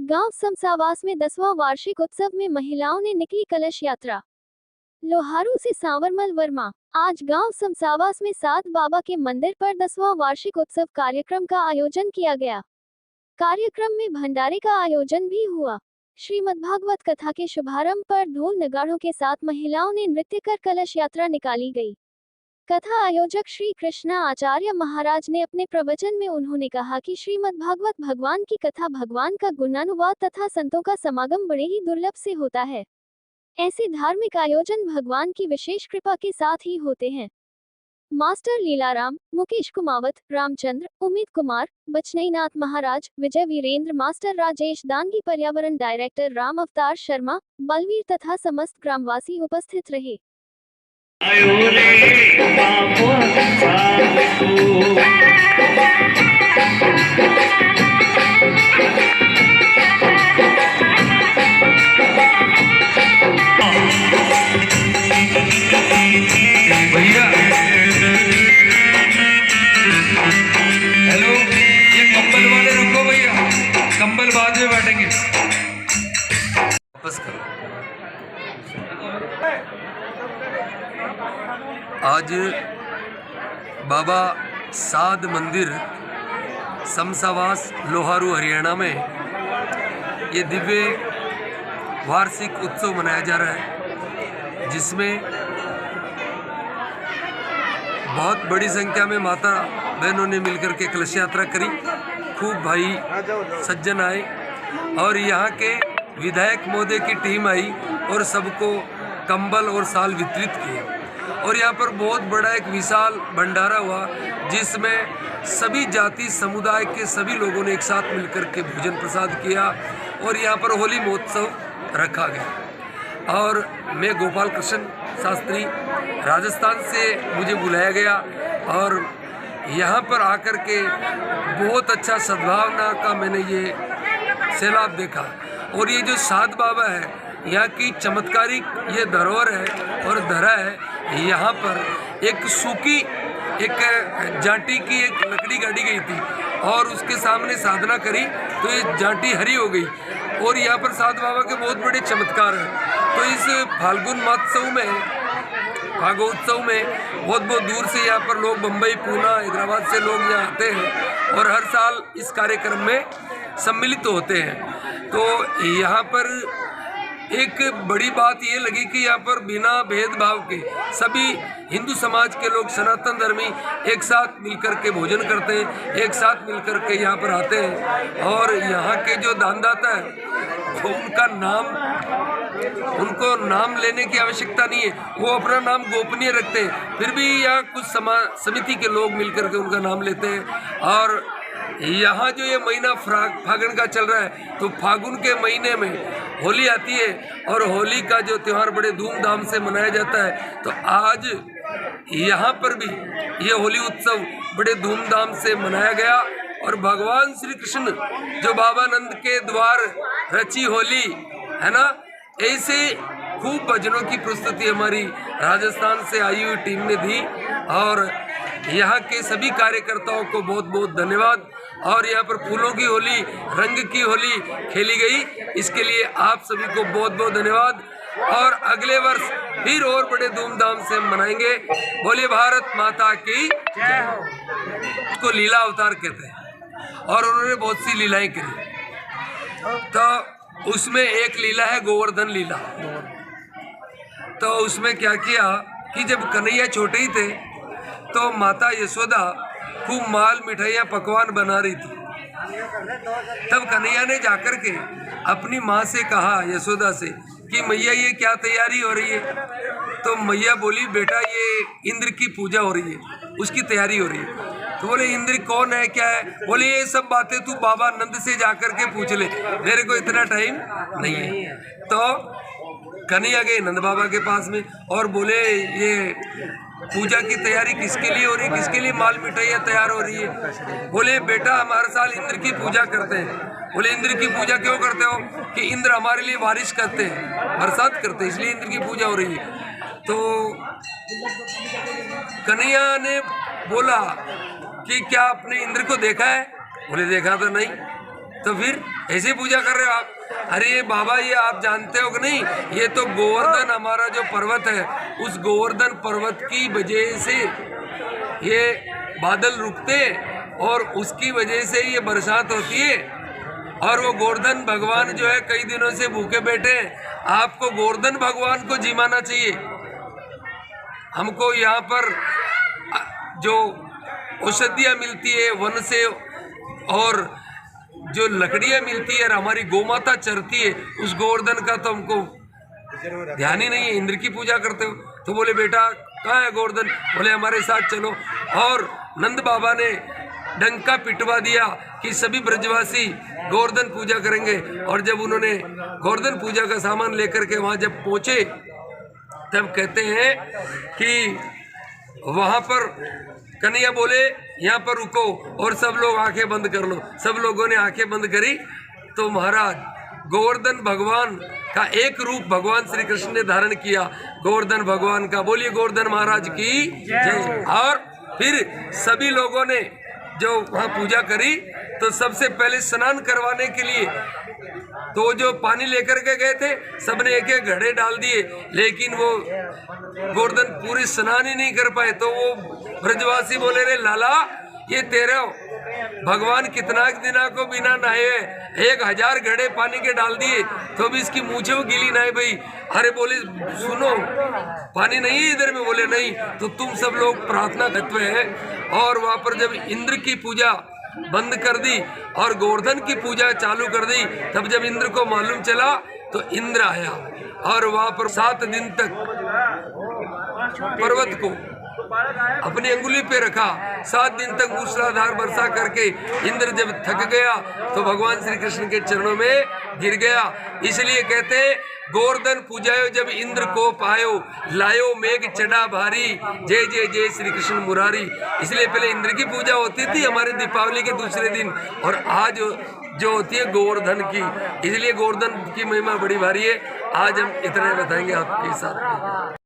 गांव समसावास में 10वां वार्षिक उत्सव में महिलाओं ने निकली कलश यात्रा। लोहारू से सांवरमल वर्मा। आज गांव समसावास में सात बाबा के मंदिर पर 10वां वार्षिक उत्सव कार्यक्रम का आयोजन किया गया। कार्यक्रम में भंडारे का आयोजन भी हुआ। श्रीमद्भागवत कथा के शुभारंभ पर ढोल नगाड़ों के साथ महिलाओं ने नृत्य कर कलश यात्रा निकाली गई। कथा आयोजक श्री कृष्णा आचार्य महाराज ने अपने प्रवचन में उन्होंने कहा कि श्रीमद्भागवत भगवान की कथा, भगवान का गुणानुवाद तथा संतों का समागम बड़े ही दुर्लभ से होता है। ऐसे धार्मिक आयोजन भगवान की विशेष कृपा के साथ ही होते हैं। मास्टर लीलाराम, मुकेश कुमावत, रामचंद्र, उम्मीद कुमार, बचनईनाथ महाराज, विजय वीरेंद्र, मास्टर राजेश दांगी, पर्यावरण डायरेक्टर राम अवतार शर्मा, बलवीर तथा समस्त ग्रामवासी उपस्थित रहे। भैया हेलो, ये कंबल वाले रुको भैया, कंबल बाद में बांटेंगे। वापस करो। आज बाबा साध मंदिर समसावास लोहारू हरियाणा में ये दिव्य वार्षिक उत्सव मनाया जा रहा है, जिसमें बहुत बड़ी संख्या में माता बहनों ने मिलकर के कलश यात्रा करी। खूब भाई सज्जन आए और यहाँ के विधायक महोदय की टीम आई और सबको कंबल और शाल वितरित किए। और यहाँ पर बहुत बड़ा एक विशाल भंडारा हुआ, जिसमें सभी जाति समुदाय के सभी लोगों ने एक साथ मिलकर के भोजन प्रसाद किया और यहाँ पर होली महोत्सव रखा गया। और मैं गोपाल कृष्ण शास्त्री, राजस्थान से मुझे बुलाया गया और यहाँ पर आकर के बहुत अच्छा सद्भावना का मैंने ये सैलाब देखा। और ये जो सात बाबा है, यहाँ की चमत्कारिक ये धरोहर है और धरा है। यहाँ पर एक सूखी एक जांटी की एक लकड़ी गाड़ी गई थी और उसके सामने साधना करी तो ये जांटी हरी हो गई। और यहाँ पर सात बाबा के बहुत बड़े चमत्कार हैं। तो इस फाल्गुन महोत्सव में, भागोत्सव में बहुत दूर से यहाँ पर लोग, बम्बई, पूना, हैदराबाद से लोग यहाँ आते हैं और हर साल इस कार्यक्रम में सम्मिलित होते हैं। तो यहाँ पर एक बड़ी बात ये लगी कि यहाँ पर बिना भेदभाव के सभी हिंदू समाज के लोग, सनातन धर्मी एक साथ मिलकर के भोजन करते हैं, एक साथ मिलकर के यहाँ पर आते हैं। और यहाँ के जो दानदाता है वो उनको नाम लेने की आवश्यकता नहीं है, वो अपना नाम गोपनीय रखते हैं। फिर भी यहाँ कुछ समिति के लोग मिलकर के उनका नाम लेते हैं। और यहाँ जो ये महीना फागुन का चल रहा है, तो फागुन के महीने में होली आती है और होली का जो त्यौहार बड़े धूमधाम से मनाया जाता है। तो आज यहाँ पर भी ये होली उत्सव बड़े धूमधाम से मनाया गया और भगवान श्री कृष्ण जो बाबा नंद के द्वार रची होली है ना, ऐसे खूब भजनों की प्रस्तुति हमारी राजस्थान से आई हुई टीम ने दी। और यहाँ के सभी कार्यकर्ताओं को बहुत बहुत धन्यवाद। और यहाँ पर फूलों की होली, रंग की होली खेली गई, इसके लिए आप सभी को बहुत बहुत धन्यवाद। और अगले वर्ष फिर और बड़े धूमधाम से मनाएंगे। बोलिए भारत माता की जय हो। उसको लीला अवतार कहते हैं और उन्होंने बहुत सी लीलाएं करी। तो उसमें एक लीला है गोवर्धन लीला। तो उसमें क्या किया कि जब कन्हैया छोटे ही थे तो माता यशोदा खूब माल मिठाइयाँ पकवान बना रही थी। तब कन्हैया ने जाकर के अपनी माँ से कहा, यशोदा से, कि मैया ये क्या तैयारी हो रही है? तो मैया बोली, बेटा ये इंद्र की पूजा हो रही है, उसकी तैयारी हो रही है। तो बोले, इंद्र कौन है, क्या है? बोले, ये सब बातें तू बाबा नंद से जाकर के पूछ ले, मेरे को इतना टाइम नहीं है। तो कन्हैया गए नंद बाबा के पास में और बोले, ये पूजा की तैयारी किसके लिए हो रही है, किसके लिए माल मिठाइयाँ तैयार हो रही है? बोले, बेटा हम हर साल इंद्र की पूजा करते हैं। बोले, इंद्र की पूजा क्यों करते हो? कि इंद्र हमारे लिए बारिश करते हैं, बरसात करते हैं, इसलिए इंद्र की पूजा हो रही है। तो कन्हैया ने बोला कि क्या आपने इंद्र को देखा है? बोले देखा तो नहीं। तो फिर ऐसे पूजा कर रहे हो आप? अरे ये बाबा, ये आप जानते हो कि नहीं, ये तो गोवर्धन हमारा जो पर्वत है, उस गोवर्धन पर्वत की वजह से ये बादल रुकते और उसकी वजह से ये बरसात होती है। और वो गोवर्धन भगवान जो है कई दिनों से भूखे बैठे हैं। आपको गोवर्धन भगवान को जिमाना चाहिए। हमको यहाँ पर जो औषधियाँ मिलती है वन से और जो लकड़ियाँ मिलती है और हमारी गौमाता चरती है, उस गोवर्धन का तो हमको ध्यान ही नहीं है। इंद्र की पूजा करते हो तो बोले बेटा कहाँ है गोवर्धन? बोले हमारे साथ चलो। और नंद बाबा ने डंका पिटवा दिया कि सभी ब्रजवासी गोवर्धन पूजा करेंगे। और जब उन्होंने गोवर्धन पूजा का सामान लेकर के वहाँ जब पहुँचे, तब कहते हैं कि वहाँ पर कन्हैया बोले यहाँ पर रुको और सब लोग आंखें बंद कर लो। सब लोगों ने आंखें बंद करी तो महाराज गोवर्धन भगवान का एक रूप भगवान श्री कृष्ण ने धारण किया, गोवर्धन भगवान का। बोलिए गोवर्धन महाराज की जय। और फिर सभी लोगों ने जो वहाँ पूजा करी तो सबसे पहले स्नान करवाने के लिए तो जो पानी लेकर के गए थे सबने एक एक घड़े डाल दिए, लेकिन वो गोवर्धन पूरी स्नान ही नहीं कर पाए। तो वो ब्रजवासी बोले रे लाला, ये तेरा भगवान कितना दिना को बिना नहाए 1000 घड़े पानी के डाल दिए तो भी इसकी मूछे वो गिली नहीं भाई। अरे बोले सुनो, पानी नहीं है इधर में? बोले नहीं। तो तुम सब लोग प्रार्थना तत्व है। और वहाँ पर जब इंद्र की पूजा बंद कर दी और गोवर्धन की पूजा चालू कर दी, तब जब इंद्र को मालूम चला तो इंद्र आया और वहाँ पर 7 दिन तक पर्वत को अपनी अंगुली पे रखा। 7 दिन तक मूसलाधार वर्षा करके इंद्र जब थक गया तो भगवान श्री कृष्ण के चरणों में गिर गया। इसलिए कहते हैं गोवर्धन पूजायो जब इंद्र को पायो, लायो मेघ चढ़ा भारी, जय जय जय श्री कृष्ण मुरारी। इसलिए पहले इंद्र की पूजा होती थी हमारे दीपावली के दूसरे दिन, और आज जो होती है गोवर्धन की। इसलिए गोवर्धन की महिमा बड़ी भारी है। आज हम इतने बताएंगे आपके साथ।